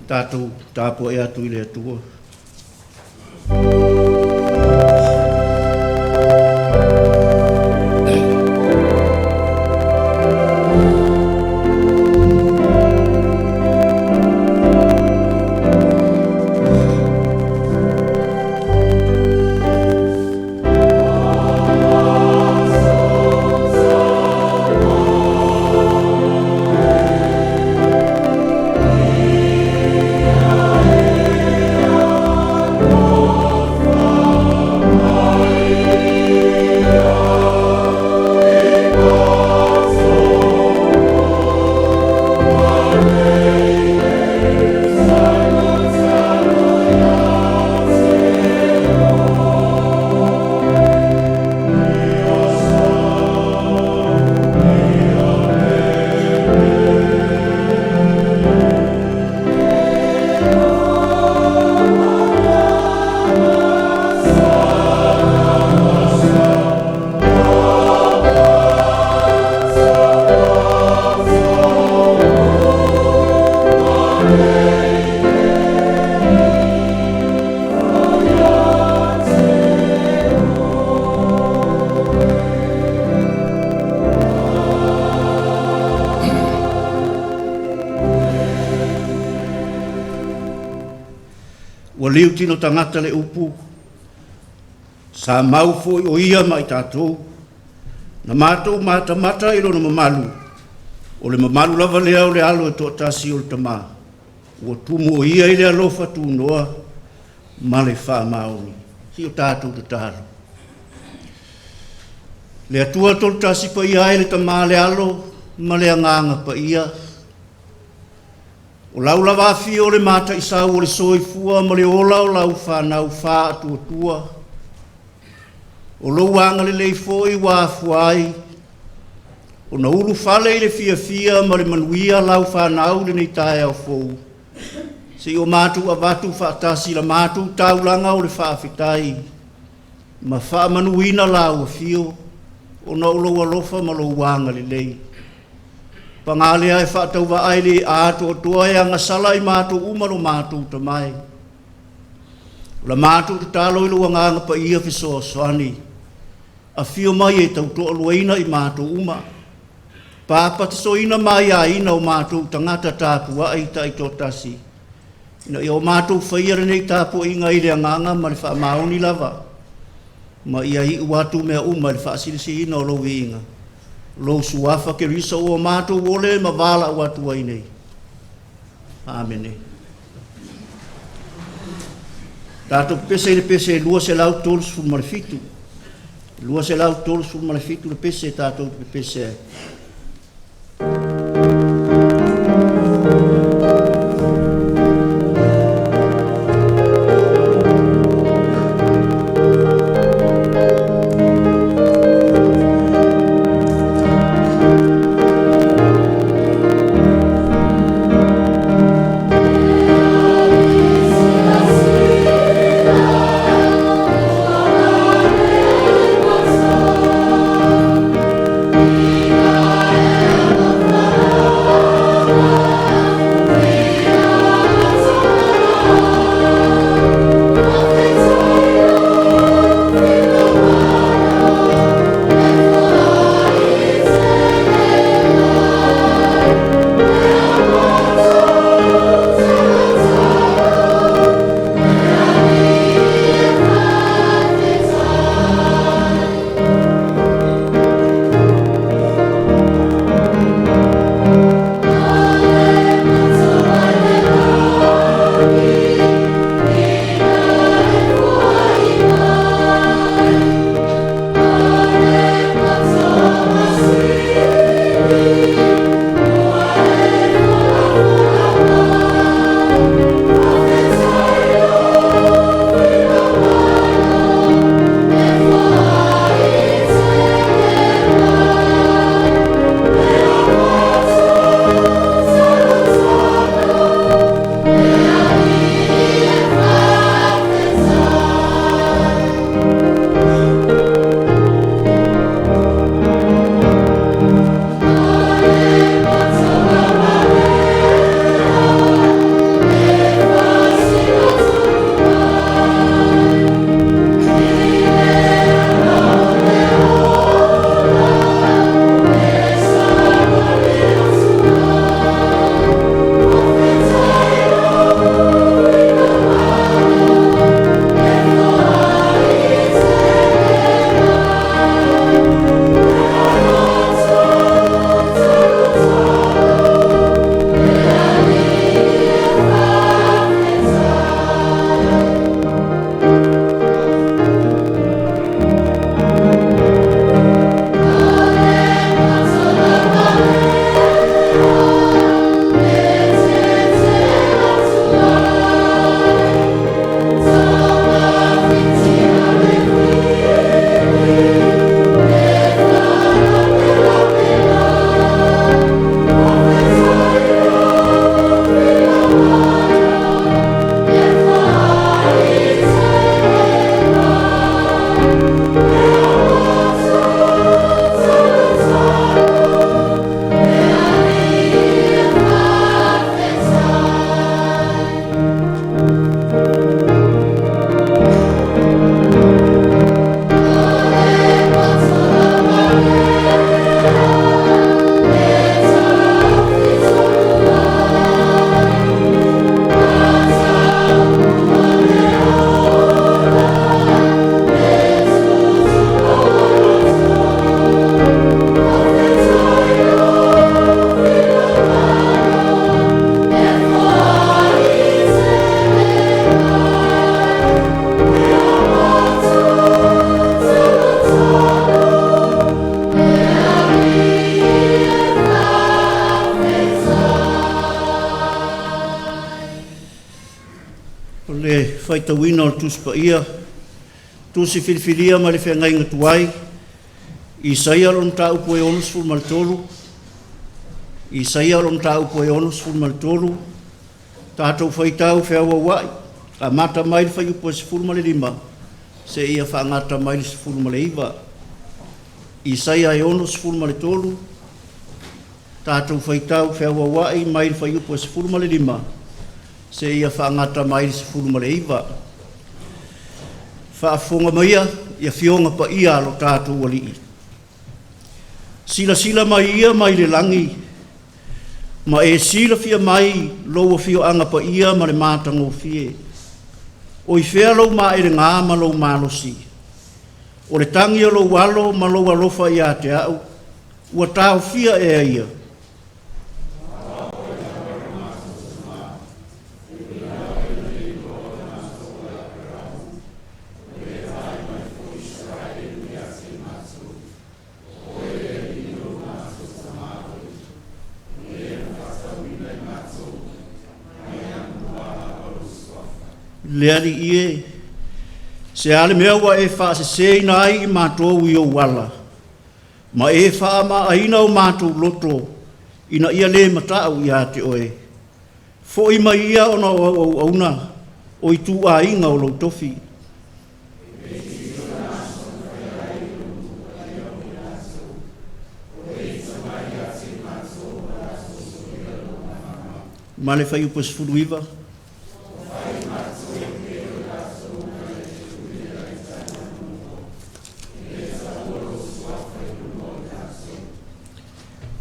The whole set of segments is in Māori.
tātou tāpua e atu i le atua. Ua liu tino tangata le upu, sa mau foi o ia mai tātou, na mātou mata ilo na mamalu, o le mamalu lava le au le alo e tō tasi o le tamā, ua tumu o ia i le alofa tu noa, ma le wha maoni, si o tātou te tālo. Le atua tō tasi pa ia e le tamā le alo, ma le anganga pa ia, o lau lava fi o le mata isau o le soifua ma le ola o lau whanau wha atua. O lou anga le lei foi wa fuai. O na ulu whale i le fia ma le manuia lau whanau le nei tae au fou. Se o mātu a watu whaatasi la mātu taulanga o le whaafitai. Ma wha manuina lau a fio. O na ulo alofa ma lou anga le lei. Pangalea e whaatau wa aile a ato o toa e anga sala i mātou umaro mātou tamai. La mātou te talo i lua nganga pa ia fisoa soani. A fio mai e tau toa luaina i mātou uma. Pāpa te soina mai a ina o mātou tangata tāpua ai ta i tō tasi. Ina i o mātou whaiara nei tāpua inga i le anganga ma le wha maoni lava. Ma ia i uatu mea uma le wha asirisi ina o lowe inga. Lo suafa ke risa o mātou wole ma wala o atu ai nei. Āmene. Tātou pese le pese lua se lau tolu su malefitu. Lua se lau tolu su malefitu le pese tātou pese. Yeah. le faitauina o le tusi paia, tusi filifilia ma le whengainga tuai, i saia lon ta upo e onus ful mal tolu, i saia lon ta upo e onus ful mal tolu, tātou whaitau whiawa wai, a mata mai le whai upo e sifuru ma le lima, se ia whaangata mai le sifuru ma le iwa, i saia e onus ful ma le tolu, tātou whaitau whiawa wai mai le whai upo e sifuru ma le lima, se ia whaangata mai le sifuru ma le iwa. Whaafonga maia, ia fionga pa ia alo tātou wali. Sila mai ia mai le langi, ma e sila fia mai loa fio anga pa ia ma le mātango fie. O i whea lau ma e ngā ma lau mālosi. O le tangi alo walo ma lau alofa ia te au, ua tāo fia e ia. Leari ie, se ale mea wa e wha se seina ai i mātou i o wala. Ma e wha ma aina o mātou loto, ina ia le matau i a te oe. Fo i mai ia ona o auna, o i tū a inga o lau tofi. Ma le whai upas furu iwa.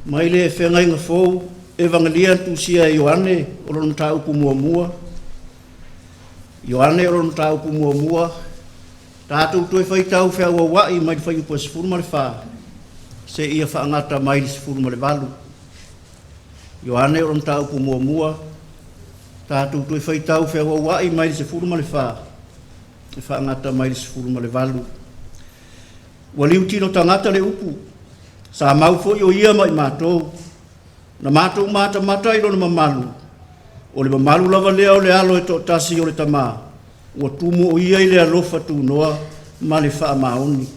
Mai le whengai ngā fōu, evangelia tusia e Ioane, o lona tā upu mua mua. Ioane o lona tā upu mua mua. Tātou toi whaitau whiaua wai mai le whai upu e sifuru ma le whā. Se ia whaangata mai le sifuru ma le walu. Ioane o lona tā upu mua mua. Tātou toi whaitau whiaua wai mai le sifuru ma le whā. E whaangata mai le sifuru ma le walu. Waliu tino tangata le upu. Sa mau fo yo ia mai mātou. Na mātou mata i lona mamalu. O le mamalu lava lea o le alo e tō tasi o le tamā. Ua tumu o ia i le alofa tū noa ma le wha maoni.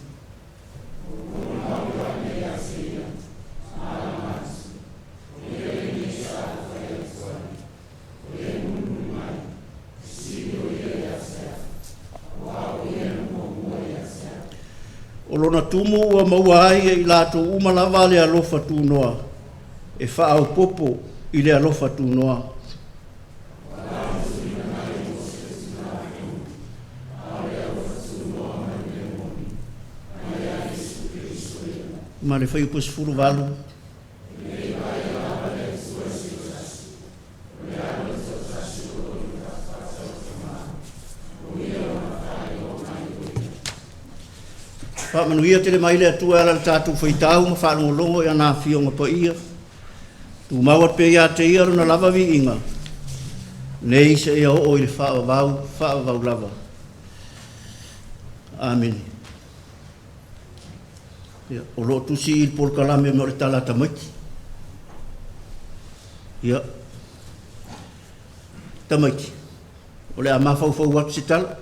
O lona tumu ua maua ai e i lātou umalava le alofa tū noa. E wha au popo i le alofa tū noa. Ma le whai upus furu walu. Whamanuia tele mai le atua ala tātou whaitau ma whanongolongo i ana whionga pa ia. Tu mawat pe ia te ia runa lava vi inga. Nei se ia o i le whaavau lava. Amen. O lo tusi il por kalame mo le tala tamaiti. Ia. Tamaiti. O le ama fau watu si tala.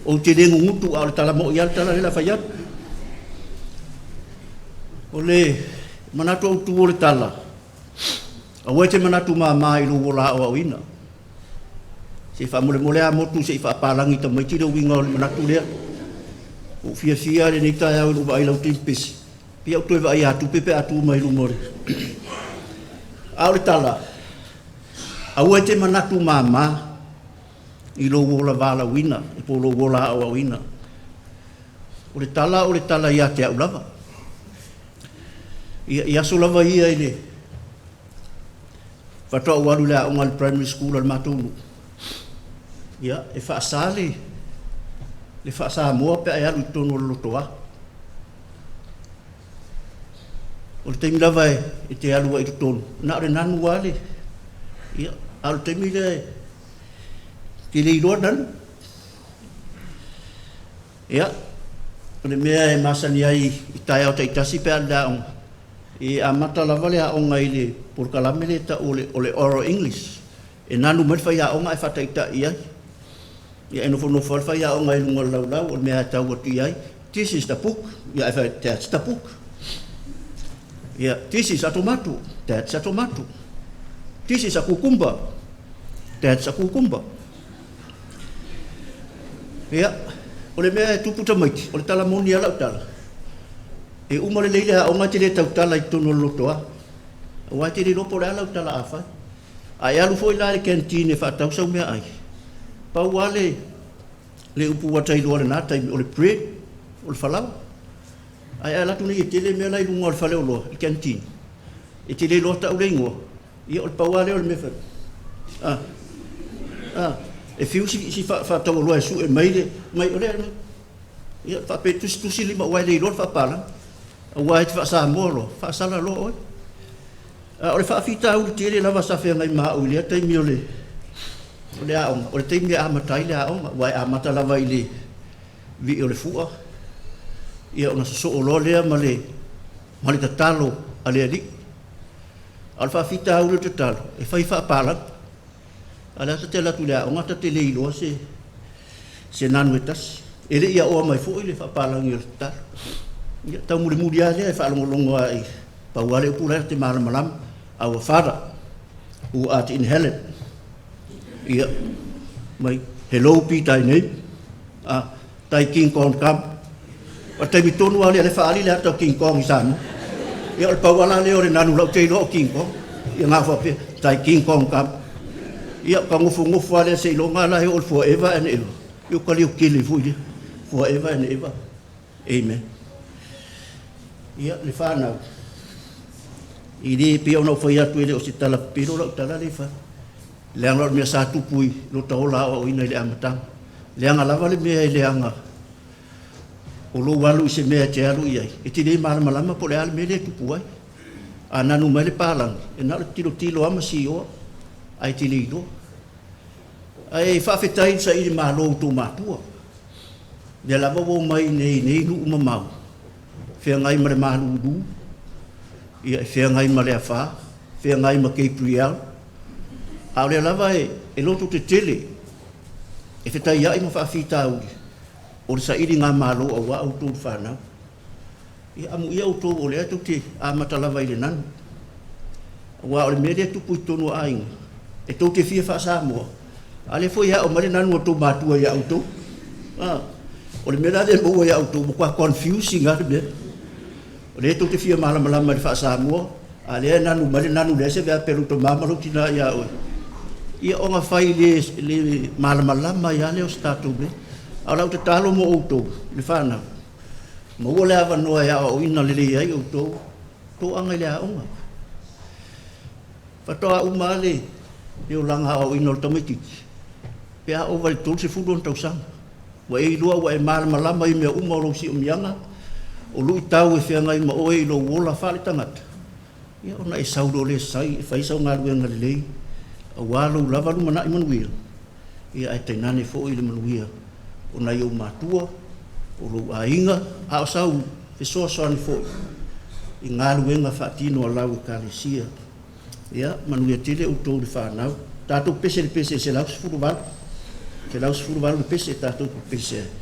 O te rengu ngutu a le tala mo ia le tala le la whaiat. O le manatu au tu o le tala. A wai te manatu maa i lo wola o au ina. Se wha mole a motu se i wha palangi tamaiti le winga o le manatu lea. O fia le nita au lu vai lau timpis. Pia au toi vai atu pepe atu mai lu more. Au le tala. Au e te manatu mama i lo wola vala wina, i po lo wola au wina. O le tala ia te au lava. Ia so lava ia i le. Watoa walu le aunga le primary school al matunu. Ia, e wha asale. Le wha sa moa pe ai alu tono lotoa. O le teimi lava e te alua i tono. Na re nanu wale. Ia, alu teimi le te le iloa nanu. Ia, o le mea e masani ai i tai au taitasi pe ala aunga. E a mata lava le aunga i le porkalame le ta o le oral English. e nanu mai fai a onga e whataita ia. Ia eno whono whai a onga e lunga lau o mea tau atu ai. This is the book. Ia e whai, that's the book. Ia, this is a tomato. That's a tomato. This is a cucumber. That's a cucumber. Ia, o le mea e tupu tamaiti, o le tala moni ala utala. E uma le leile a onga te le tau tala i tono lotoa. Wa te le lopo le ala utala a whai. Ai alu foi la le kentine whaatau sau mea ai. Pau wale le upu watai loa le nata o le bread, o le whalau. Ai ala tuni e tele mea lai lunga o le whaleo loa, le kentine. E tele loa tau le ingoa. Ia o le pau wale o le mewha. E fiu si whaatau loa e su e mai o le ala. Ia whape tusi lima wai le loa whapala. A wai te whaasamoa loa, whaasala loa oi. O le whaafita au le tele lava sa whea ngai maa ulia taimi o le aonga. O le taimi a amatai le aonga. Wai amata lava i le vi o le fua. Ia ona so o loa lea ma le tatalo a le ali. O le whaafita au le tatalo. E whai whaapala. A le ata te latu le aonga ta te le iloa se nanu e tasi. E le ia oa mai fo i le whaapala ngi o le tatalo. Ia tau muri a lea e whaalongolongo ai. Pauale upura te malamalam. Our Father, who art in heaven. Ia, mai, hello be thy name. Thy King Kong come. O te mitonu ali ale whaali le atau King Kong i sanu. Ia o le pauala le o le nanu lau te ilo o King Kong. Ia ngā whapia, thy King Kong come. Ia ka ngufu ale se ilo ngā lahi o le forever and ever. Ia ka liu kili fui forever and ever. Amen. Ia le whanau. I le pia ona fai atu ele o si tala piro la tala le fa le anga me sa tu pui lo ta ola o ina le amata le anga lava le me le anga o lo walu se me te alu ia e ti le malama po le al me le tu pui ana nu me le palang e na tilo ama si o ai ti le do ai fa fetai sa i malo tu matua le lava wo mai nei lu mamau fe ngai mare malu du ia fea ngai ma lea wha, fea ngai ma Gabriel. A lea lava e loto te tele, e whetai ai ma whaafita auri, o le sa iri ngā malo a wa au tōru whanau. Ia amu ia au tō o lea tau te amata lava i le nanu. Wa o le mea lea tupu i tonu a inga, e tau te fia wha Samoa. A le fo ia o mare nanu o tō mātua ia au tō. O le mea le mua ia au tō, mo kwa confusing a le mea. Le to te fia malama le fa Samoa a le nanu male nanu le se va peru to mama lo tina ia o ia o nga fai le malama ia le o statu be ala o te talo mo auto le fana mo le ava no ia o ina le ia o to anga le a onga fa to a umale le o langa o ina automatic pe a over to se fu don tau sang wa e lua wa e malama i me uma lo si umianga o lui tau e whea ngai ma oe i lo wola whale tangata. Ia ona e sauro le sai, e whaisau ngā rua ngalilei, a wālau lavaru mana i manuia. Ia ai tainane fo i le manuia, o nai o mātua, o lo a inga, a o sau, e soa soani fo i ngā ruenga whaatino a lau i kālesia. Ia, manuia tele o tō le whanau. Tātou pese le pese se lau sifuru walu. Se lau sifuru walu le pese, tātou pese.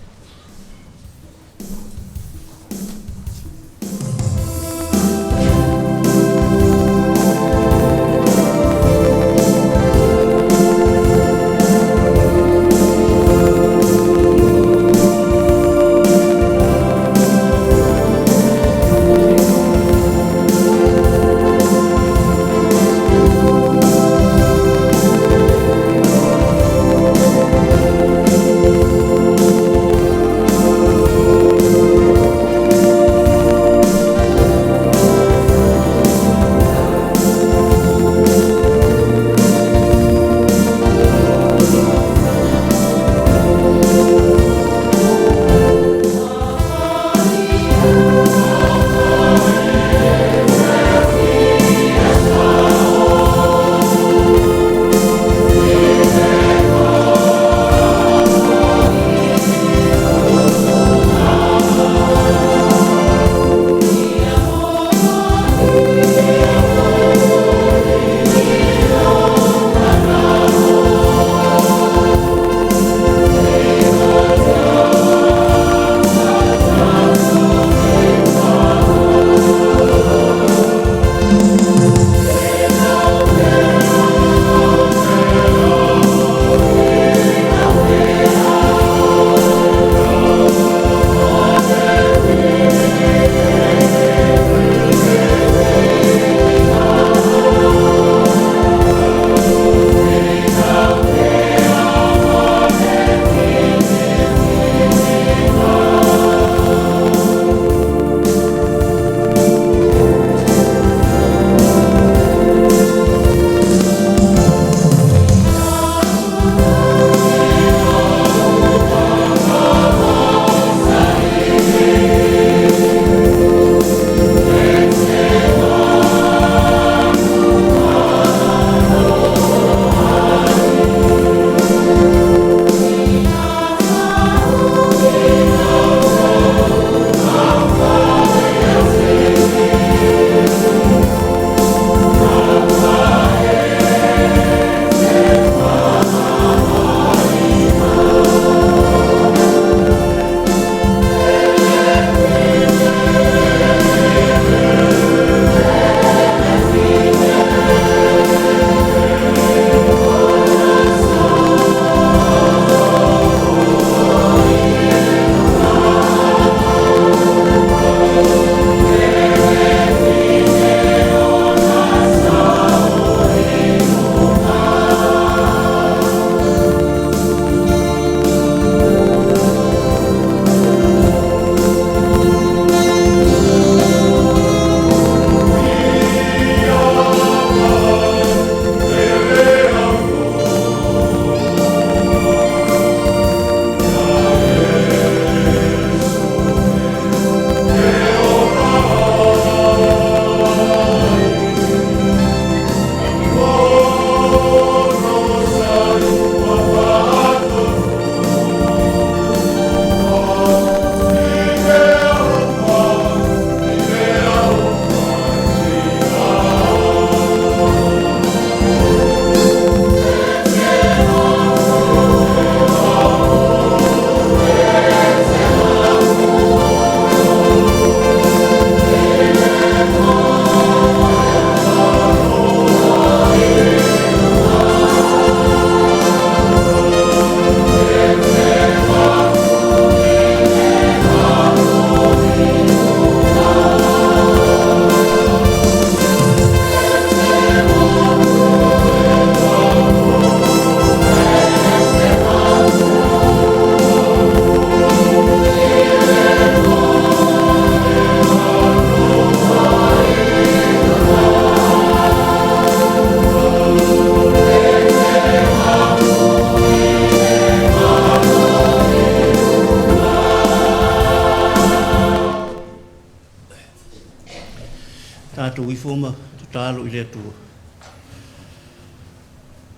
i le atua.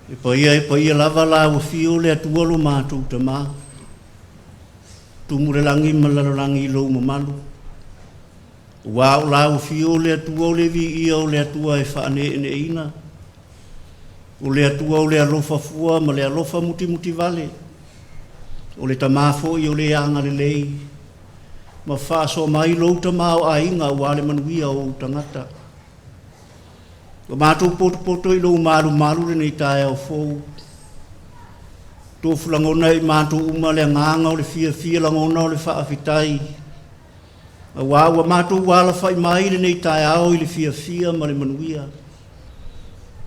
E paia lava la ua fio le atua lo mātou ta mā. Tumu le langi malalo langi lo mamalu. Ua o la ua fio le atua o le vi ia o le atua e whaane ene ina. O le atua o le alofa fua ma le alofa muti muti vale. O le tamafo i o le anga le lei. Ma whaaso mai lo ta mao a inga ua le manuia o tangata. O mātou poto i lo maru le nei tae au fou. Tō fulangona i mātou uma le nganga o le fia langona o le whaafitai. A ua mātou wala whai mai le nei tae au i le fia ma le manuia.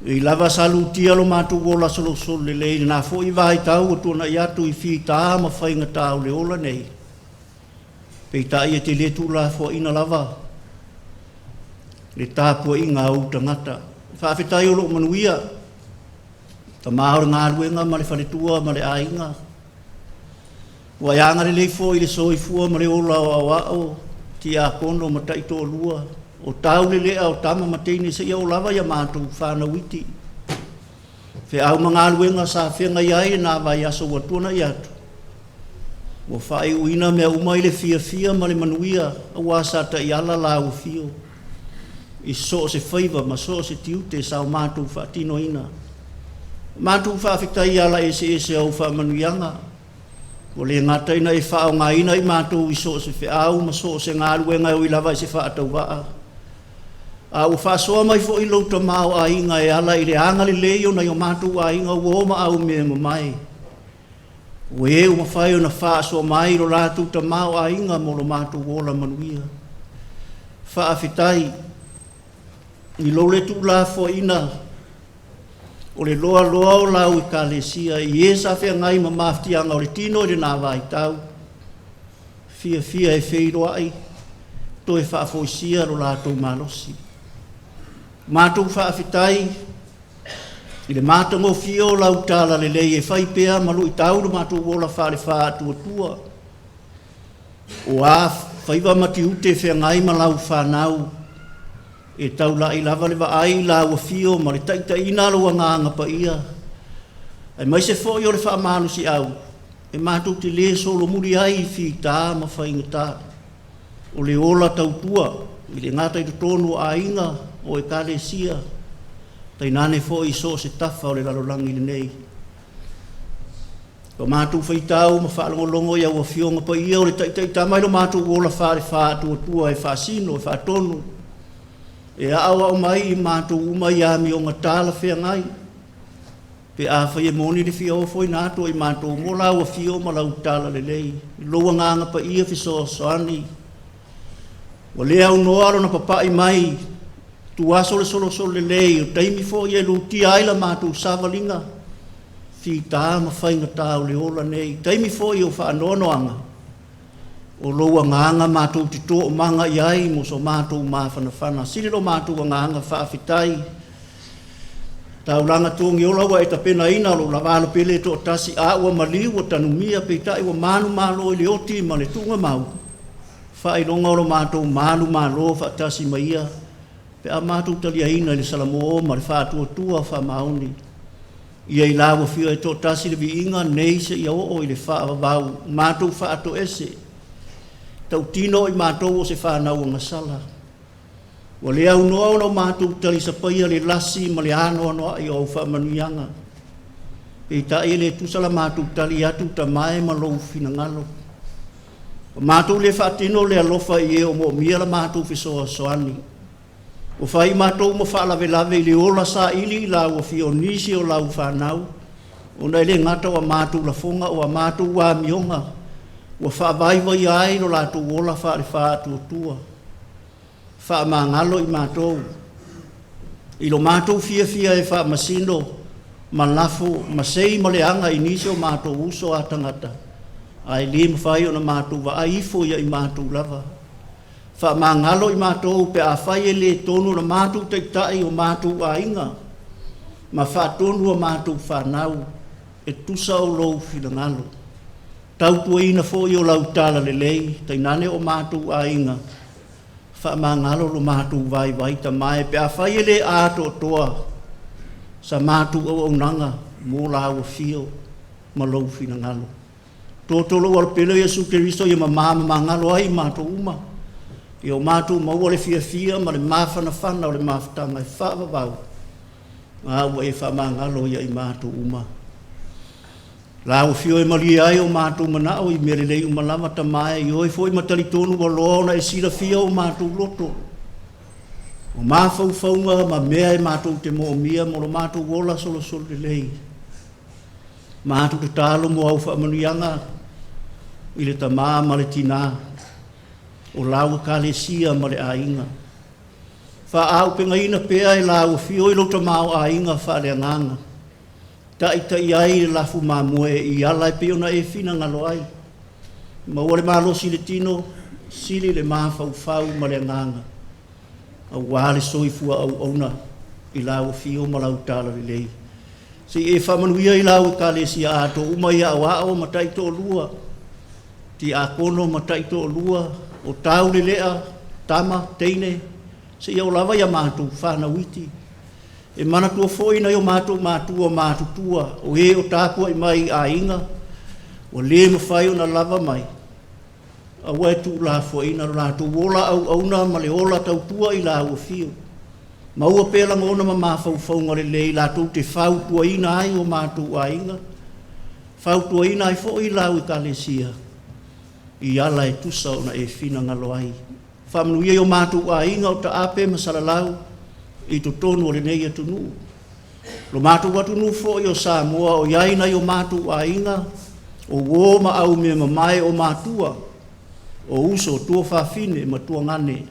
I lava salutia lo mātou wola solo le lei na fo i vai tau o tōna i atu i fi tā ma whainga tau le ola nei. Pei ta ia te letu la fo ina lava. Le tāpua i ngā au tangata. Whaafitai o lo manuia. Ta maore ngā ruenga ma le whanetua ma le ainga. Wa ianga le leifo i le soifua ma le ola o awao. Ti a kono ma taito lua. O tau le lea o tama ma teine se ia o lava ia mātou whāna witi. Fe au ma ngā ruenga sa whenga iai nā vai aso watuana i atu. O whae uina mea umai le fia ma le manuia. A wasa ta i ala la u fio. I so se whaiva ma so se tiute sa o mātou whaatino ina. Mātou whaafetai ala ese au whaamanuianga. O le ngata ina e whao ngā ina i mātou i so se whiau ma so se ngā ruenga o i lava i se whaatau waa. A o whaasoa mai fo i lauta mao a inga e ala i le anga le leo na i o mātou a inga uoma au mea mai. O e o mawhai o na whaasoa mai ro lātou ta mao a inga mo lo mātou wola manuia. Whaafetai i lo le tu la fo ina o le loa o lau i ka lesia i e sa whea ngai ma maftianga o le tino i le nā vai tau. Fia e wheiro ai, to e whaafoisia ro lātou malosi. Mātou whaafetai, i le mātango fio o lau tāla le lei e whaipea malu i tau ro mātou wola whaare wha atua. O a whaiva mati ute whea ngai ma lau whanau, e tau la i lava le ai la ua fio ma le taita ina lo nganga pa ia. Ai mai se fo i o le wha manu si au. E mātou te le solo muri ai fi tā ma whainga tā. O le ola tautua, i le ngata i tonu a inga o e kale sia. Tai nane fo i so se tafa o le lalolangi le nei. O mātou whaitau ma whaalongolongo i au fio ma pa ia o le taita i tamai lo mātou ola whaare wha atua e wha sino e wha tonu. E awa o mai i mātou umai a mi o ngā tāla whea ngai. Pe a whai e moni le whio fwoi nātou i mātou mo lau a whio ma lau tāla le lei. I loa nganga pa ia whiso soani. Wa lea au noaro na papai mai. Tu aso le solo le lei. O taimi fo i e luti aila mātou savalinga. Fi tā ma whainga tāu le ola nei. Taimi fo i o wha anonoanga. O loa nganga mātou te tō manga iai mo so mātou mawhanawhana. Siri lo mātou nganga whaafetai. Tau langa tōngi ola wa e ta pena ina lo lavalo pele tō tasi a ua maliu o tanumia pe tai wa manu malo i le oti ma le tunga mau. Whai longa o lo mātou manu malo wha tasi maia. Pe a mātou talia ina le salamo ma le whātua tua wha mauni. Ia i lawa whio e tō tasi le vi inga nei se ia o i le whaavavau. Mātou whaato ese. Tau tino i mātou o se whanau o ngasala. Wa le au noa o no mātou tali sa paia le lasi ma le ano anoa i au whaamanuianga. E ta e le tusala mātou tali atu ta mai ma lou fina ngalo. Mātou le whaatino le alofa i e o mo mia la mātou fisoa soani. O whai mātou mo whaalawe lawe i le ola sa ili la ua fio nisi o lau whanau. O nei le ngata wa mātou la fonga o a mātou wa mionga. Wa whaavaiwa i ai no lātou wola whaare whaatua tua. Wha ngalo i mātou. I lo mātou fia e wha masino, ma lafo, ma sei ma le anga i nisi o mātou uso a tangata. Ai li mwhai o na mātou wa aifo ia i mātou lava. Wha ngalo i mātou pe a whai e le tonu na mātou teitai o mātou a inga. Ma wha tonu o mātou whanau e tusa o lou whina ngalo. Tau tua ina fo i o lau tala le lei, tai nane o mātou a inga. whaamangalo lo mātou vai ta mai pe a whai ele āto toa sa mātou au nanga mō lau fio ma lau whina ngalo. Tōtolo al pelo Yesu Keristo ia mamama ngalo ai mātou uma. Ia o mātou maua le fia ma le mawhanawhana o le mawhatanga e whaavavau. Ngā ua e whaamangalo ia i mātou uma. Lau fio e mali ai o mātou manao i mere lei umalama ta mai i oi foi matali tonu wa loona e sila fia o mātou loto. O mawhauwhaunga ma mea e mātou te mo mia mo lo mātou wola solo le lei. Mātou te tālo mo au whaamanuianga i le tamā ma le tina o lau kālesia ma le ainga. Wha au pengaina pea e lau fio i lo tamau ainga wha le anganga. Ta iai le lafu mamue i ala e peona e fina ngalo ai. Ma wale malo si le tino, sili le mawhauwhau ma le nganga. A wale soifua au auna i lau fio ma lau tala le lei. Si e whamanuia i lau ka le si a ato uma i a wao ma taito o lua. Ti a kono ma taito o lua, o tau le lea, tama, teine. Si au lava ia mātou whana witi. E mana tua foi na yo mātou mātutua, o e o tāpua i mai a inga, o le mawhai o na lava mai. A wai tu la foi na rātou wola au na ma le ola tau tua i la ua fio. Ma ua pēla ngona ma mawhauwhaunga le lei la tau te whau tua ina ai o mātou a inga. Whau tua ina ai fo i lau i kalesia. I ala e tusa o na e fina ngalo ai. Whamanuia o mātou a inga o ta ape masalalau. I to tonu o le nei atu nuu. Lo mātou watu nuu fo i o Samoa o iaina i o mātou a inga, o wō ma au me mamai o mātua, o uso tua whawhine ma tua ngane,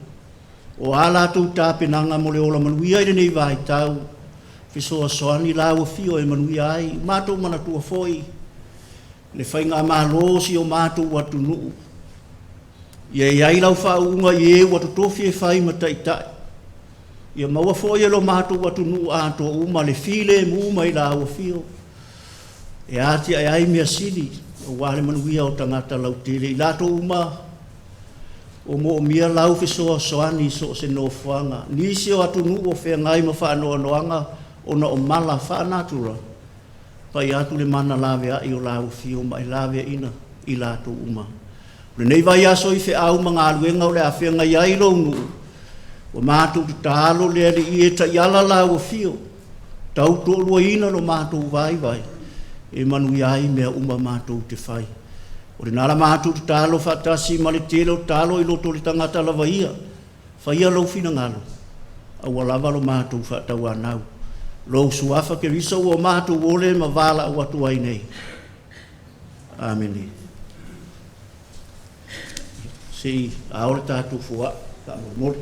o ala tau tāpenanga mo le ola manuia i le nei vai tau, fisoa soani la ua fio e manuia ai, mātou mana tua foi, le whainga mālosi o mātou watu nuu. Ia iai lau whaunga i e watu tofi e whai ma taitai. Ia maua fo ia lo mātou watu nuu ato uma le file mu mai la ua fio. E ati ai ai mea sili, o wale manuia o tangata lau tele. I lato uma, o mo mia lau fisoa soani so se no fuanga. Nisi o atu nuu o whea ngai ma whaanoa noanga o na o mala whaanatura. Pai atu le mana lawe a i o lau fio mai lawe ina i lato uma. Le nei vai aso i whe au mga aluenga o le a whea ngai ai lo nuu. O mātou te tālo lea le i e ta iala la ua fio. Tau tōlua ina lo mātou vai. E manu iai mea uma mātou te whai. O le nara mātou te tālo whatasi ma le tele o tālo i loto le tangata lava ia. Whaia lau fina ngalo. A walava lo mātou whatau anau. Lo suafa ke risa ua mātou ole ma vala ua tuai nei. Amen. Si, aole tātou fua. Ta mor.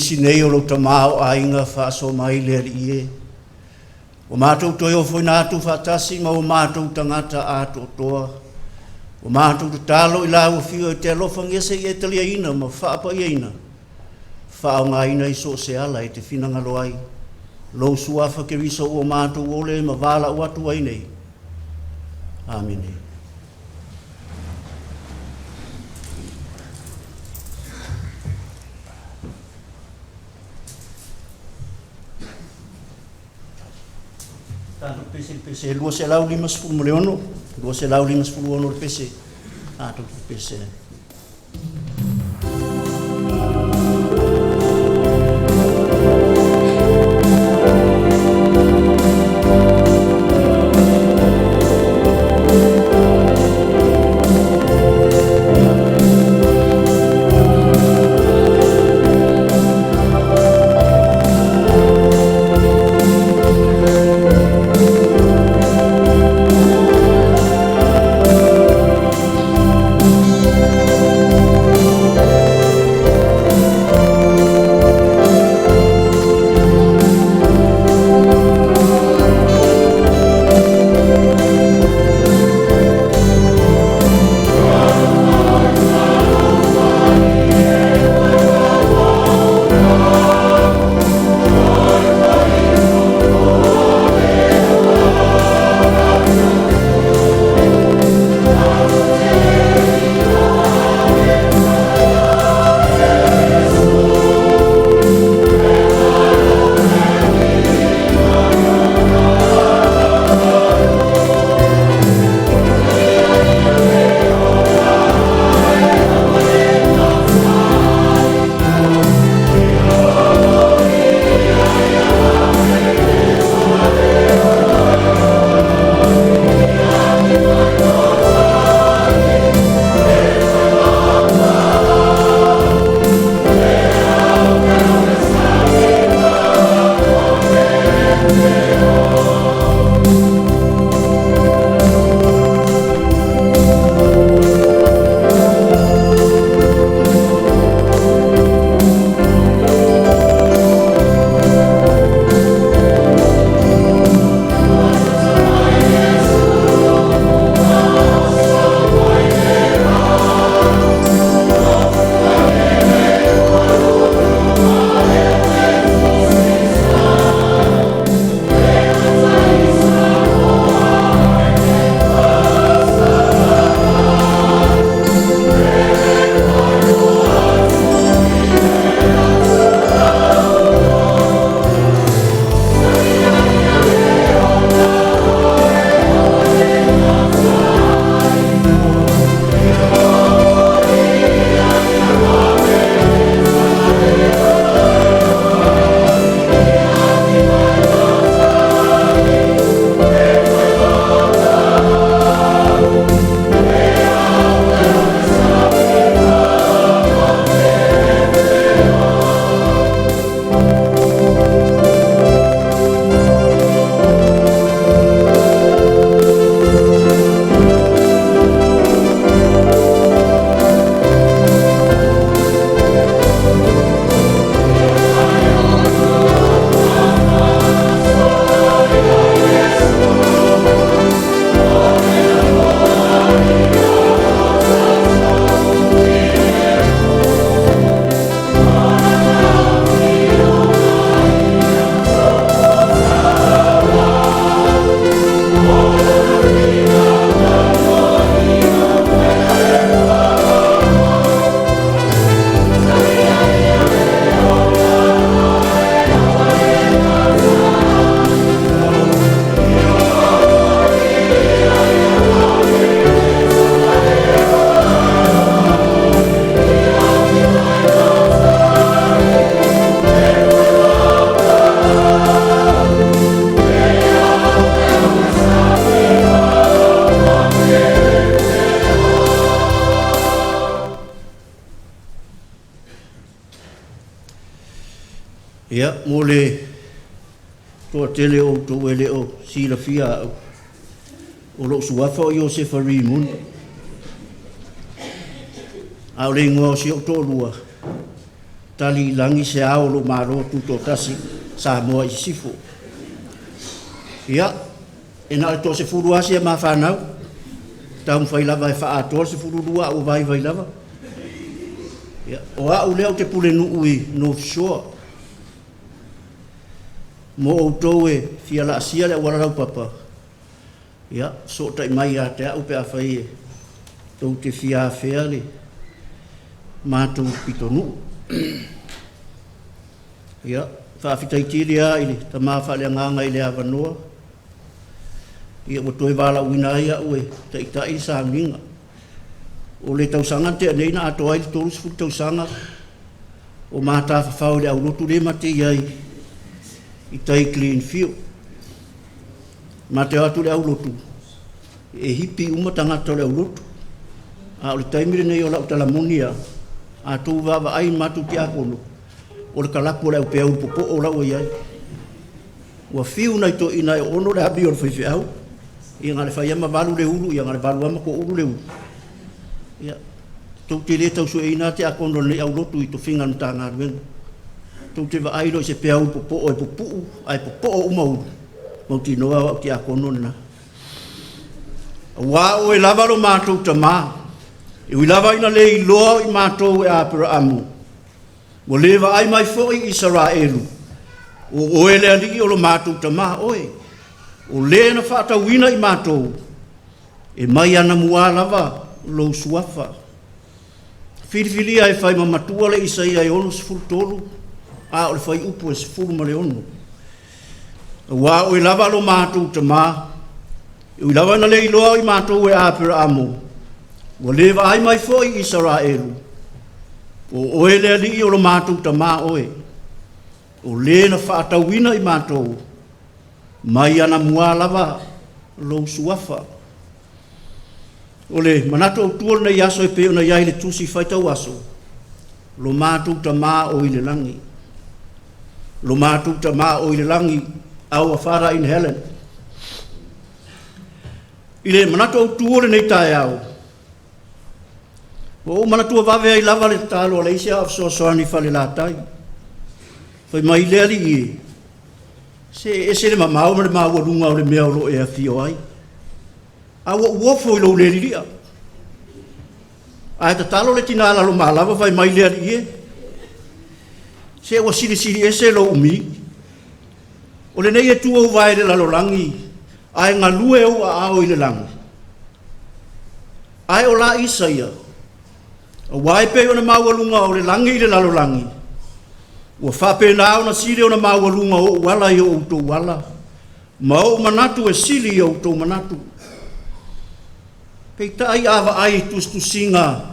isi nei o lo tamao ainga whaaso mai le ali e. O mātou toi o whoina atu whaatasi ma o mātou tangata ato toa. O mātou te talo i lau whio e te alofa ngese i e talia ina ma whaapa i ina. Whao ngā ina i so se ala e te whinangalo ai. Lo suafa ke riso o mātou ole ma wala o atu ai nei. Amen. Tanto pese lua se lau 5 miliono, lua se lau 5 miliono pese. Tanto pese. Ia, mo le toa tele o tō ele o sila fia o lo suafa o Iosefa Rimun. Au le ngō si o tō lua. tali langi se ao lo maro tuto tasi sa moa i sifo. Ia, ena to se furu asia ma whanau, taum whai lava e wha ator se furu rua o vai lava. Ia, o au leo te pule nuu i North Shore. Mo o tau e fia la asia le wararau papa. Ia, so tai mai a te au pe a whai e tau te fia a whea le mātou pito nuu. Ia, whaafitai tiri a ili, ta mawha le nganga i le awanoa. Ia, o toi wala uina ia ue, ta itai sa nginga. O le tausanga te aneina ato ai le tolus fu tausanga. O māta whawhau le au lotu le mate iai, i tai clean field. Mate atu le au lotu. E hipi umatangata le au lotu. A o le taimire nei o lau talamonia. A tō wawa ai matu ki akono. O le kalapo le au pea upopo o lau iai. Ua fiu nai to ina e ono le habi o le whaiwhi au. Ia ngare whai ama walu le ulu, ia ngare walu ama ko ulu le ulu. Ia, tō te le tau su e ina te akono nei au lotu i to whingan tā ngā ruenga. Tō te wa airo i se pea upopo o e pupu, ai popo o umauru. Mau ti noa wa ki akono na. Wa o e lava lo mātou ta maa. E ui lava ina le i loa i mātou e apura amu. Mo lewa ai mai fo i Israelu. O oe le ali o lo mātou ta maa oe. O le na whaata wina i mātou. E mai ana mua lava lo suafa. Whiriwhiria e whai mamatua le Isaia e ono sifuru tolu. A o le whai upu e sifuru ma le ono. Wa o e lava lo mātou ta maa. E ui lava ina le i loa i mātou e apura amu. Wa lewa ai mai fo i Israelu. O oe le ali o lo mātou ta mā oe. O le na whaatawina i mātou. Mai ana mua lava lo suafa. O le manato o tuol na yaso e peo na yai le tusi whaitau aso. Lo mātou ta mā o i le langi. Lo mātou ta mā o i le langi au a whara in Helen. I le manato o tuol nei tae au. O manatua vawe ai lava le talo le isia af so soani fale la tai. Fai mai le ali i. Se le mamau le maua lunga o le mea lo e a fio ai. A uofo i lo le liria. A ta talo le tinala lo malava fai mai le ali i. Se wa siri ese lo umi. O le nei e tua u vai le lalo langi. Ai ngā lue o a ao i le langi. Ai o la Isaia. A wai pe ona mawalunga o le langi i le lalo langi. Ua whape na ona siri ona mawalunga o wala i o uto wala. Ma o manatu e sili i o uto manatu. Pei tai awa ai tustu singa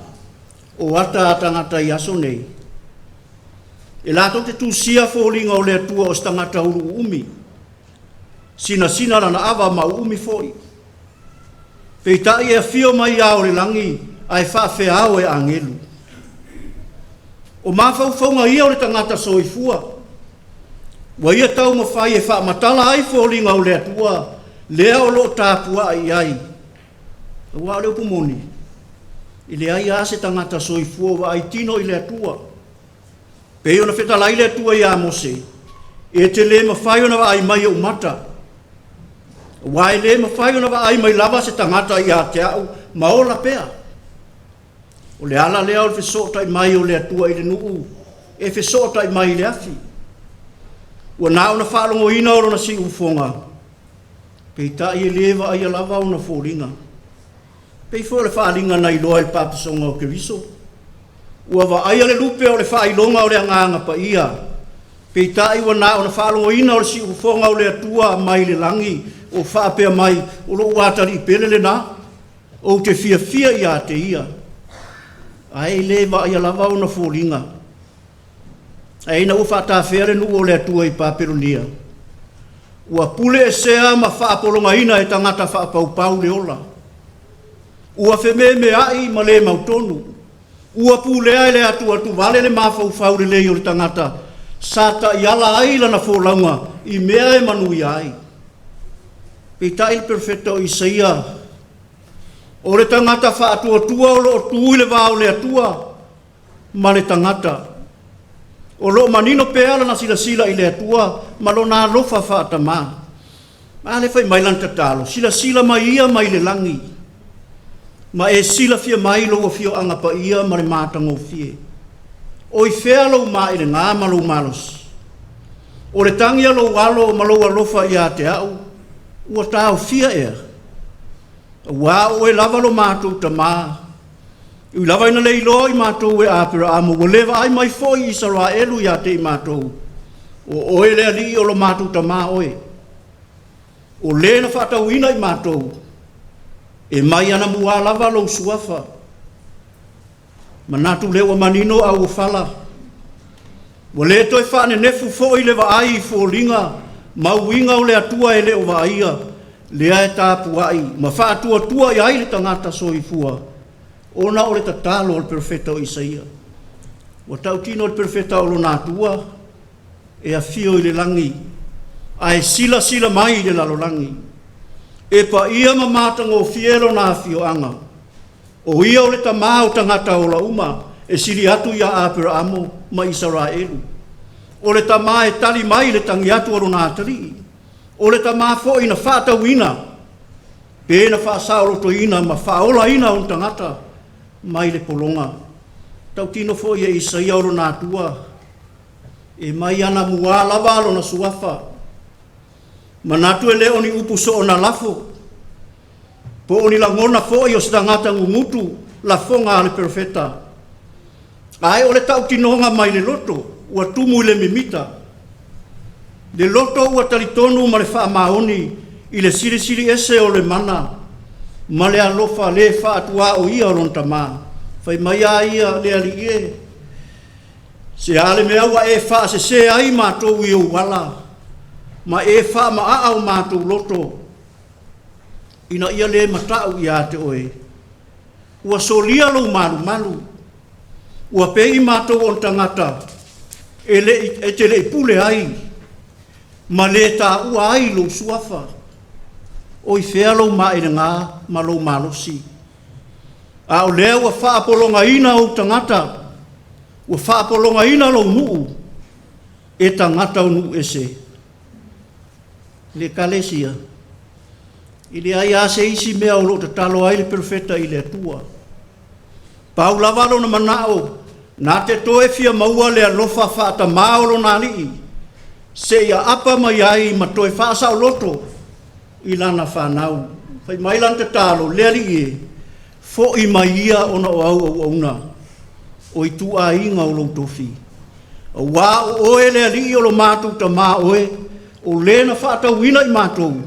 o ata tangata i aso nei. E lato te tu sia fōlinga o le atua o stangata uru umi. Sina lana awa ma umi foi. Pei tai e fio mai ao le langi. Ai whawhe au e angelu. O mawhauwhaunga ia o le tangata soifua. Wa ia tau ma whai e wha matala ai fōlinga o le atua. Lea o lo tāpua ai ai. Wa leo pumoni. I le ai ase tangata soifua wa ai tino i le atua. Pei ona whetala i le atua i a Mose. E te le ma whai ona wa ai mai o mata. Wa e le ma whai ona wa ai mai lava se tangata i a te au. Ma o la pea. O le ala lea o le whesota i mai o le atua i le nuu. E whesota i mai le afi. Ua nā ona whaalongo ina o na si ufonga. Pei ta i e lewa ai alava o na fōringa. Pei fō le whaalinga na i loa i papasonga o ke viso. Ua wa ai ale lupe o le whaailonga o le anganga pa ia. Pei ta i wa nā ona whaalongo ina o le si ufonga o le atua mai le langi. O whaapea mai o lo uatari i pele le nā. O te fia i a te ia. Ai lewa ai alava o na fōringa. Ai na ufa ta fere nu o le atua i Paperonia. Ua pule e sea ma whaapolonga ina e tangata whaapaupau le ola. Ua wheme ai ma le mautonu. Ua pule ai le atua tu vale le mawhaufau le lei o le tangata. Sata i ala ai lana fōlaunga i mea e manui ai. Pita il perfecto Isaia. O le tangata whaatua tua o lo tui le wao le atua. Ma le tangata. O lo manino peala na sila i le atua, ma lo na lofa whaatama. Ma le fai mai lanta talo, sila mai ia mai le langi. Ma e sila fia mai lo fio anga pa ia ma le mātango fie. O i whea lo mai le ngā malo malos. O le tangia lo walo ma lo alofa ia te au, ua tau fia ea. Wa o e lava lo mātou ta maa. I lava ina le ilo i mātou e apira amo, o lewa ai mai foi i sara elu ia te i mātou. O oe lea li o lo mātou ta maa oe. O le na whatau ina i mātou. E mai ana mua lava lo suafa. Manatu lewa manino au fala. O le toi whane nefu foi lewa ai fo linga, mauinga o le atua e le o vaia, lea e tāpu ai, ma whaatua tua i ai le tangata soifua. Ona o le tatalo o le profeta o Isaia. O tau tino o le profeta o lo nātua, e a fio i le langi, a e sila mai i le lalo langi. E pa ia ma mātango o fielo nā fio anga. O ia o le tamā o tangata o la uma, e sili atu ia apira amo ma Israelu. O le tamā e tali mai le tangi atu o lo nātari. O le tamā fo ina whātauina, pe na whāsaolo to ina ma whaola ina o tangata, mai le polonga. Tau tino fo ia Isaia o na tua. E mai ana mua lava lo na suafa. Manatu e leo ni upu so o na lafo. Po o ni langona fo i o stangata ngumutu la fonga le profeta. Ai o le tau tinonga mai le loto, ua tumu le mimita. Le loto ua talitonu ma le wha maoni i le siri ese o le mana. Ma le alofa le whaatua o ia o lonta mā. Whai mai a ia le ali e. Se ale mea ua e wha se ai mātou i o wala. Ma e wha ma a au mātou loto. Ina ia le matau i a te oe. Ua solia lo malu. Ua pei mātou o tangata. E te le pule ai. Ma le ta ua ai lo suafa. O i whea lau mai ngā ma lau malosi. A o lea ua whaapolonga ina o tangata. Ua whaapolonga ina lau nuu. E tangata o nuu ese. Le kalesia. I le ai ase isi mea o lo te talo ai le profeta i le atua. Pau lavalo na manao. Nā te toe fia maua le alofa whaata maolo nā lii. Se ia apa mai ai ma toe whaasa o loto. I lana whanau. Whai mai lan te talo, leari e, fo i mai ia ona o au una. O i tu a inga o lo tofi. O wā o oe leari o lo mātou ta mā oe, o lena whaata wina i mātou.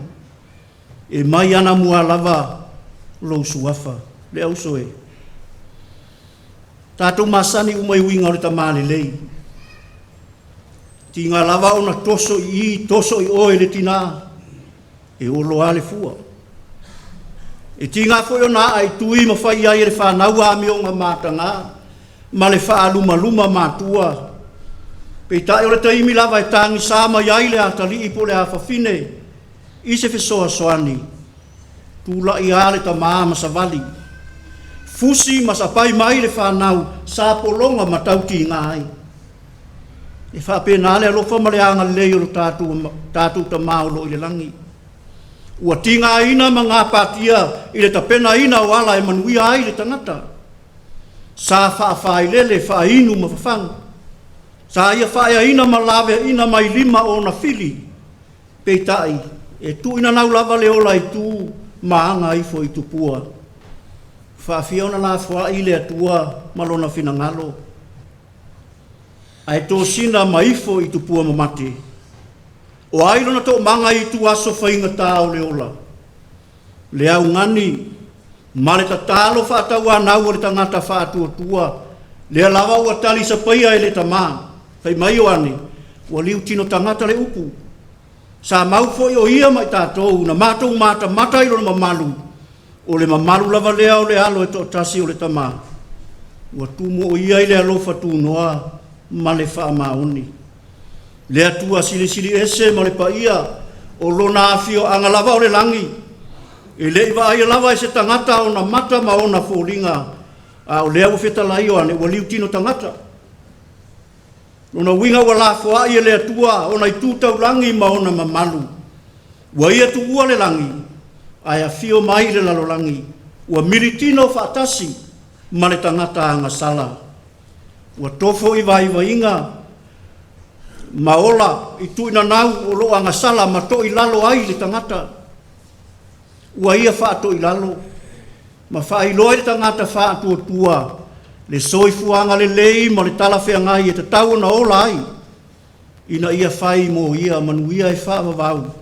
E mai ana mua lava lo suafa. Le au soe. Tātou masani umai winga o le ta mā lei. Ti ngā lava ona toso i oe le tina. E olo ale fua. E tinga foi ona ai tui ma fai ai le whanau a mionga mātanga, ma le wha luma mātua. Pei tae o le taimi lava e tangi sāma iai le atali i po le hawhawhine, i se whesoa soani, tūla i ale ta māma sa vali. Fusi ma sa pai mai le whanau, sa polonga ma tauti ngā ai. E whapenale alofa ma le anga leo lo tātou ta māolo i le langi. Ua tinga ina ma ngā pātia i le tapena ina o ala e manuia ai le tangata. Sa whaafai lele whainu ma whawhang. Sa ia whaia ina ma lawe ina mai lima o na fili. Peitai, e tu ina nau lava le ola i tu maanga i fo i tupua. Whaafiona nā wha i le atua malona whina ngalo. Ai tō sina maifo i tupua mamate. O ailo na tō manga i tu aso whainga tāo le ola. Le au ngani, ma le tatalo whātau anau o le tangata whātua tua. Le alawa ua tali sa paia e le tamā. Whai mai o ane, ua liu tino tangata le upu. Sa mau foi o ia mai tātou, na mātou māta mata ilo na mamalu. O le mamalu lava lea o le alo e tō tasi o le tamā. Ua tumu o ia i le alofa tū noa, ma le wha maoni. Le atua sili ese ma le paia o lona afio anga lava o le langi. E le iwa aia lava e se tangata o na mata ma o na fōringa. A o lea ufeta lai o ane, ua liu tino tangata. Nona winga wala foa ia le atua ona itu tau langi maona mamalu. Wa ia tu ua le langi. Aya fio mai le lalo langi. Wa miritino faatasi ma le tangata anga sala. Wa tofo iwa inga maola itu ina nau o lo anga sala ma to ilalo ai le tangata. Wa ia faato ilalo. Ma faa iloa le tangata faatua tua. Le soifuanga le lei ma le tala whengai e te tau na ola ai. Ina ia whai mo ia manuia e wha wawau.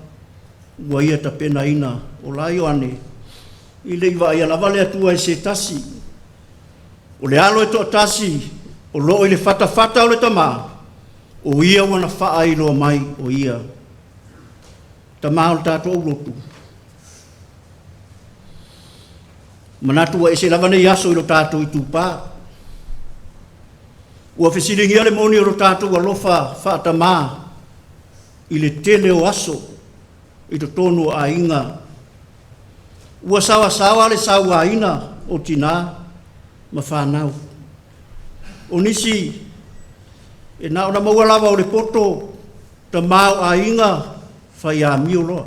Ua ia ta pena ina o lai o ane. I le iwa ia lava le atua e se tasi. O le alo e to tasi. O lo i le fata o le tama. O ia wana wha ai loa mai o ia. Tama o le tato o lotu. Manatua e se lava ne yaso i lo tato i tupaa. Ua fesilingia le moni o lo tātou alofa whaatamā i le tele o aso i to tonu a inga. Ua sawa le sawa ina o tina ma whanau. O nisi e na ona maua lava o le poto ta mau a inga whai a mio loa.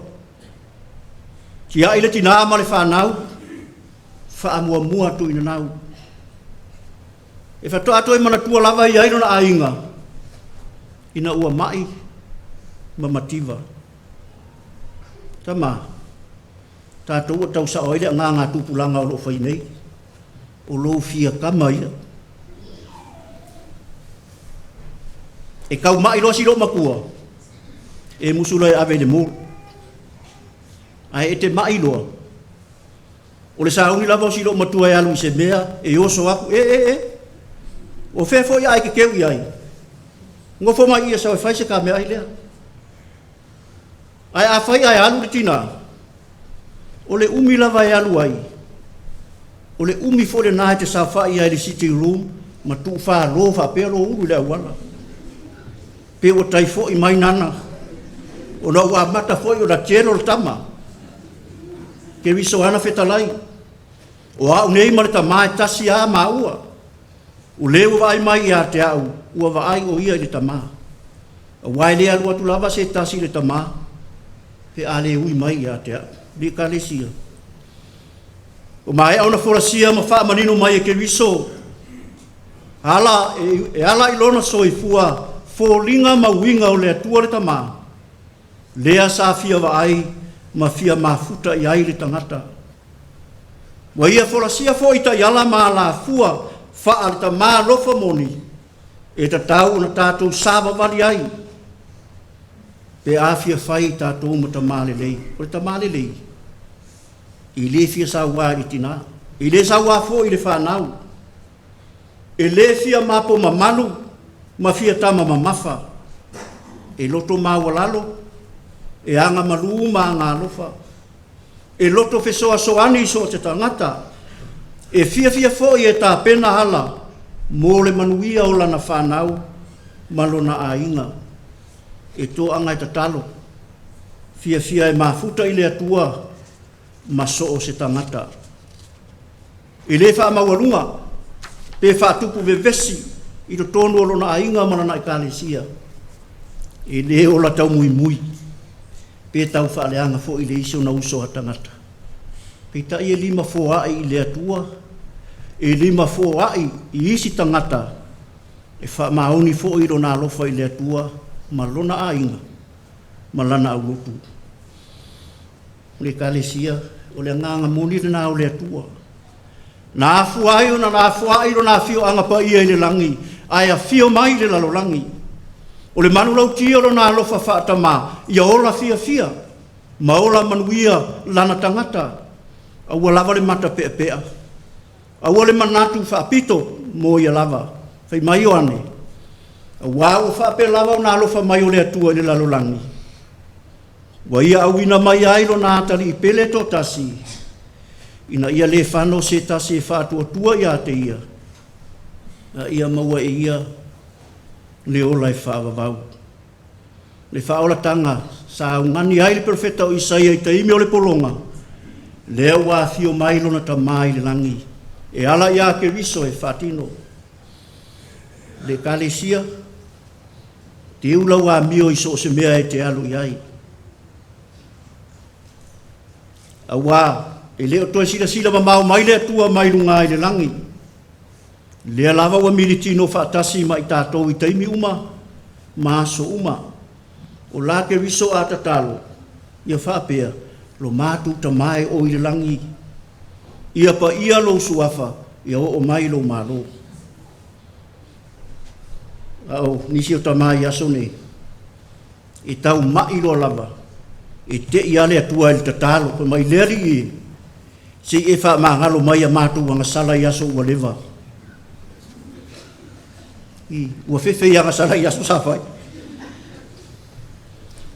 Tia i le tina ma le whanau wha mua tu ina nau. E whatoa atoe mana tua lava i aino na ainga. Ina ua mai ma mativa. Tama. Tātou o tau sa oile ngā tūpulanga o lo whai nei. O lo fia kama ia. E kau mai lo si lo makua. E musula e ave de mur. Ai e te mai loa. O le saungi lava o si lo matua e alu i se mea. E oso aku. O fefo ia ai ke keu ia ai. Ngofo mai ia sa o fai se ka mea ai lea. Ai a fai ai alu le tina. O le umi lava e alu ai. O le umi fo le nae te sa fai ai le sitting room. Ma tu fa lo fa pe lo uru le awala. Pe o tai fo i mai nana. O na ua mata fo i o na tieno le tama. Ke wiso ana fetalai. O a unei ma le tamae tasi a maua. O leo vai mai ia te au, ua vai o ia le tama. A wai lea lua tu lava se tasi le tama, pe a le ui mai ia te au, le ka le sia. O mai au na forasia ma wha manino mai e ke wiso. Ala, e ala ilona soifua, fōlinga ma winga o le atua le tama. Lea sa fia vai, ma fia mafuta i ai le tangata. Wa ia forasia fo ita yala ma la fua, wha ta mā lofa moni e ta tau na tātou sāwa wali ai. Pe āwhia whai tātou ma ta māle lei. O ta māle lei. I le fia sa wā i tina. I le sa wā fo i le whanau. E le fia mapo ma manu ma fia tama ma mafa. E loto mā walalo. E anga malu ma ngā lofa. E loto fesoa soani so te tangata. E fia fo i e tā pena hala, mō le manuia o lana whanau, malona a inga. E tō anga i tatalo, fia e mafuta i le atua, maso o se tangata. E le wha mawalunga, pe wha tupu vevesi, i to tonu o lona a inga manana i kālesia. E le o la tau mui, pe tau wha leanga fo i le iso na uso a tangata. Pe ta i e lima fōa i le atua, e lima fōa i isi tangata, e wha maoni fō i rona alofa i le atua, ma lona a inga, ma lana au lotu. Le kālesia, o le nganga moni rena o le atua. Nā fuai o na fuai o na fio anga pa ia i le langi, ai a fio mai le lalo langi. O le manu lau tia o na alofa whaatama, ia ola fia, ma ola manuia lana tangata, a ua lava le mata pea. A ua le manatu whaapito mo ia lava, whai mai o ane. A wā o whaapea lava o nā alofa mai o le atua i le lalolangi. Wa ia au ina mai ailo nā atari i pele tō tasi. Ina ia le whano se tasi e whātua tua ia te ia. A ia maua e ia le ola e whaavavau. Le whaola tanga sa ungani ai le profeta o Isaia i taimi o le polonga. Lea wā fio mailo na ta mai le langi. E ala ia ke riso e whatino. Le kālesia, te ulau a mio i so se mea e te alu iai. Awa, e leo toi sila mamau mai le atua mai lunga i le langi. Lea lava wa militino whaatasi mai tātou i taimi uma, maaso uma. O la ke riso a tatalo, ia whaapea, lo mātu ta mai o i le langi. Ia pa ia lo suafa, ia o mai lo malo. Au, nisi o ta mai aso ne. E tau mai lo lava. E te ia le atua i tatalo, pa mai leri i. Se e wha mangalo mai a mātu wanga sala i aso ua lewa. Ua fefe ia ngasala i aso sawhai.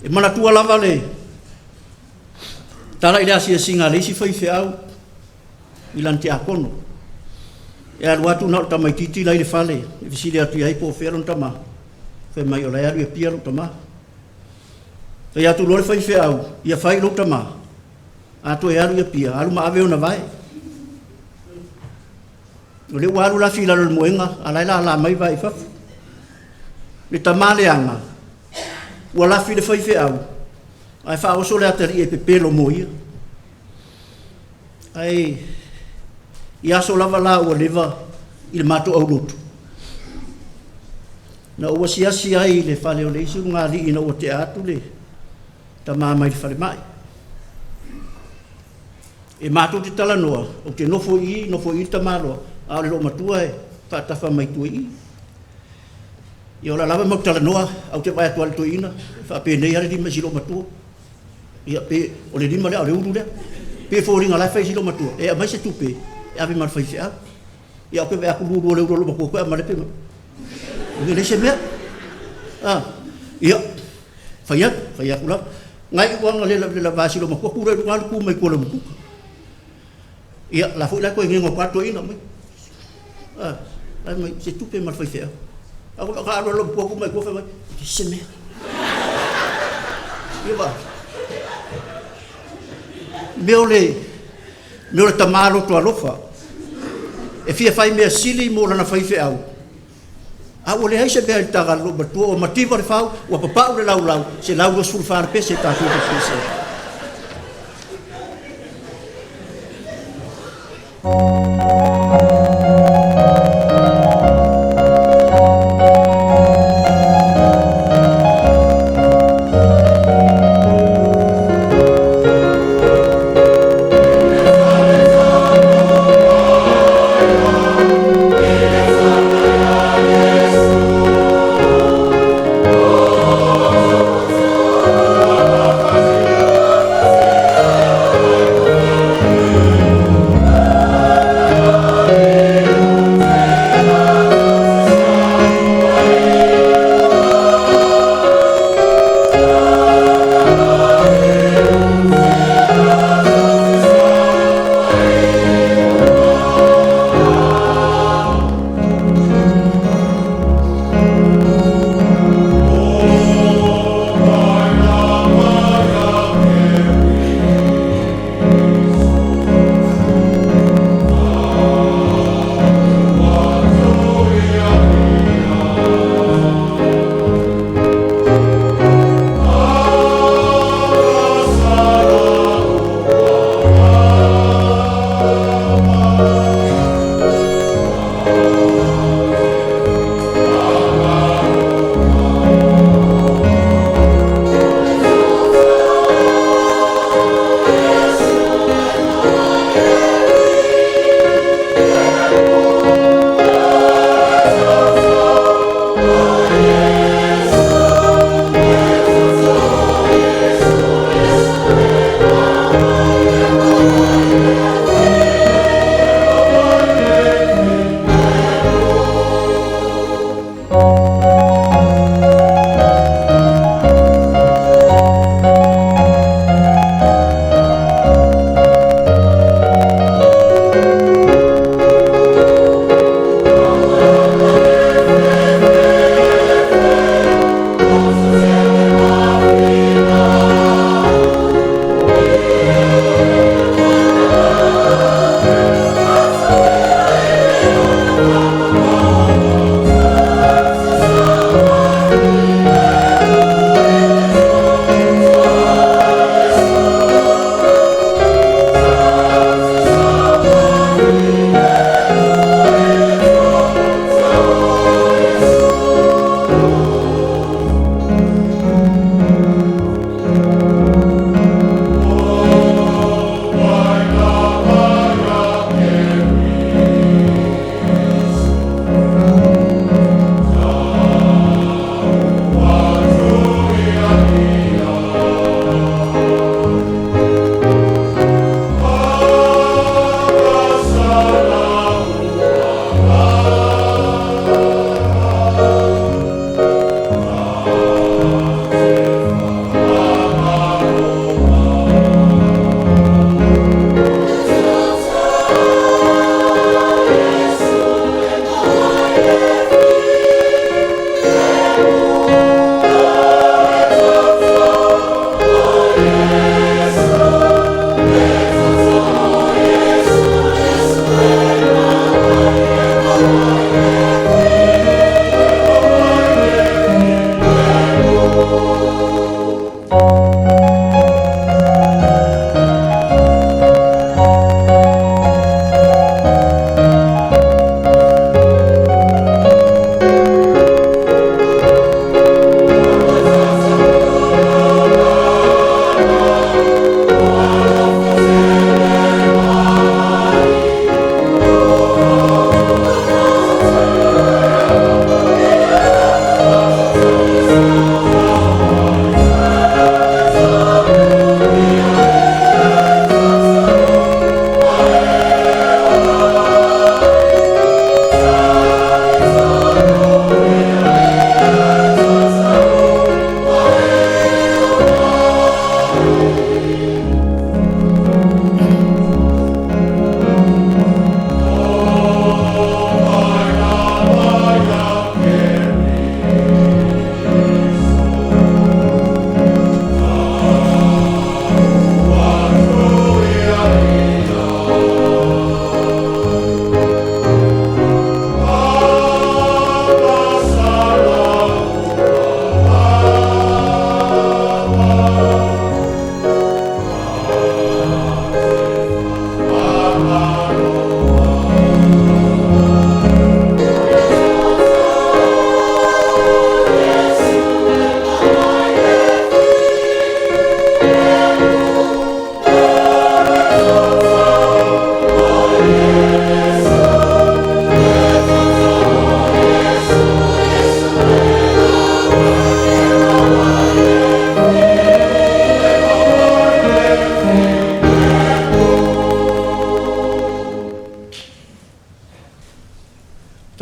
E mana tua lava le. Tala i lea sia singa le isi whaife au. I lanti a kono. E alu atu nao tamai titi lai le fale. E visile atu iai po wheron tama. Whai mai o lai aru e pia lo tama. E atu lore whaife au. Ia whai lo tama. Ato e aru e pia. Alu ma ave o na vai. O le waru la fila lo moenga. Alai la mai vai fafu. Le tama le anga. Ua la fi le whaife au. Ai wha oso le atari e pepe lo moia. Ai... I aso lava la ua lewa i le mato au lotu. Na ua siasi ai le whale o le isi ngā li ina ua te atu le ta māmai le whale mai. E mato te tala noa, o te nofo i ta māloa, a le lo matua e whaatafa mai tua i. I ola lava mau tala noa, au te vai atua le tua ina, whapenei are lima si lo matua. Ia pe, o le lima le au le uru le, pe fōringa lai whai si lo matua, e a mai se tupe. Ave mar fai fea. Ia pe aku lulu le uro ko ko mare pe. Ngi se me. Ia. Fai aku la. Ngai ko ngale la vasi lo ko ku re ngal ku mai ko le ku. Ia la fu la ko ngi ngo kwato ina mai. Ai mai se tu pe mar fai fea. Aku ka lo ko mai ko fa mai. Se me. Ia ba. Meole tamalo to alofa. E fia fai mea sili mo lana fai fe au. A ole hai se bea taga lo batua o mativa le fau, o papau le lau, se lau o sulfar pe se tatu te fise.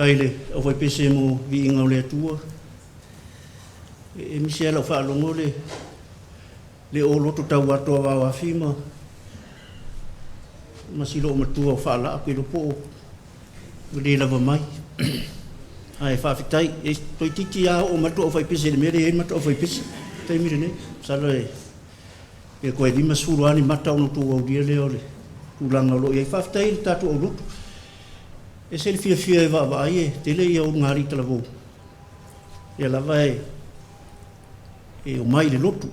ngai le o vai pese mo vi inga o le atua. E misi ala o whaalongo le o loto tau atoa wawa whima. Masilo o matua o whaala api lopo o le lava mai. Ai whawhitai, e toi titi a o matua o vai pese le mere e matua o vai pese. Tai mire ne, salo e koe lima suruani mata ono tu au dia leo le. Tulanga lo i whawhitai le tatu au loto. E se le fia e wawa ai e, te le i au ngari tala vau. E lava e o mai le lotu,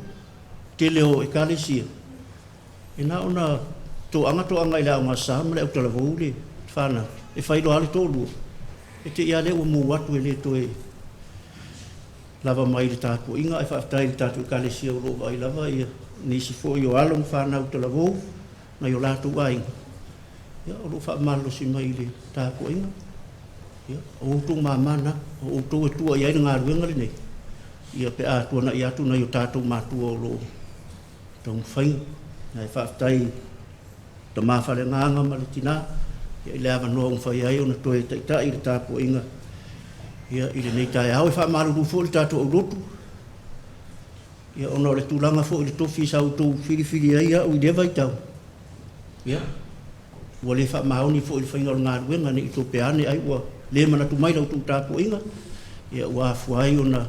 te leo e kalesia. E na ona to anga i la o ngasa, ma le au tala vau le, whana, e whailo hale tōlua. E te ia le ua mō watu e le to e lava mai le tātua. Inga e whaftai le tātua e kalesia o roba i lava ia, nisi fo i o along whana au tala vau, na i o lātu ainga. Ia, o lo whaamalo si mai le tātua inga. Ia, o utu mamana, o utu e tua i aina ngā ruenga le nei. Ia pe atua na i atu na i o tātou mātua o lo tau mwhainga. Ia e whaftai ta mawhale nganga ma le tina. Ia i le awa noa mwhai ai o na toe taita i le tāpua inga. Ia i le nei tae au e whaamaru rufo i le tātou au lotu. Ia ona o le tūlanga fo i le tofi sa utou whiri ai au i lewa i tau. Ia. Ua le whaamaoni fo i le whainga o ngā ruenga ne i tō peane ai ua le mana tu mai lau tū tāpua inga. Ia ua afuai o na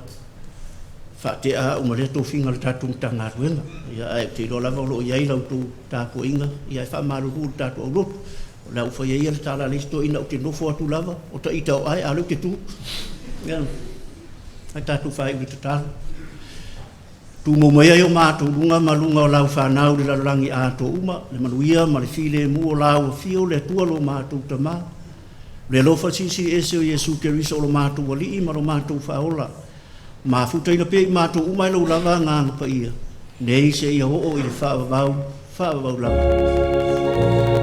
whate a umare tō whinga le tātou mta ngā ruenga. Ia ai te ilo lava o lo iai lau tō tāpua inga. Ia e whaamaru rū le tātou au lotu. O la ufa iai le tāla listo ina o te nofo atu lava. O ta ita o ai a leu te tū. Ia. Ai tātou whai uri te tāla. Tu mo mai ai o mātou lunga malunga o lau whanau le larangi a tō uma. Le manuia ma le file mu o lau o fio le tua lo mātou ta mā. Le lofa sisi ese o Yesu Keriso o lo mātou wali ma lo mātou whaola. Ma futa ina pe mātou umai lau lava ngāna pa ia. Nei se ia ho o i le whaavavau lava.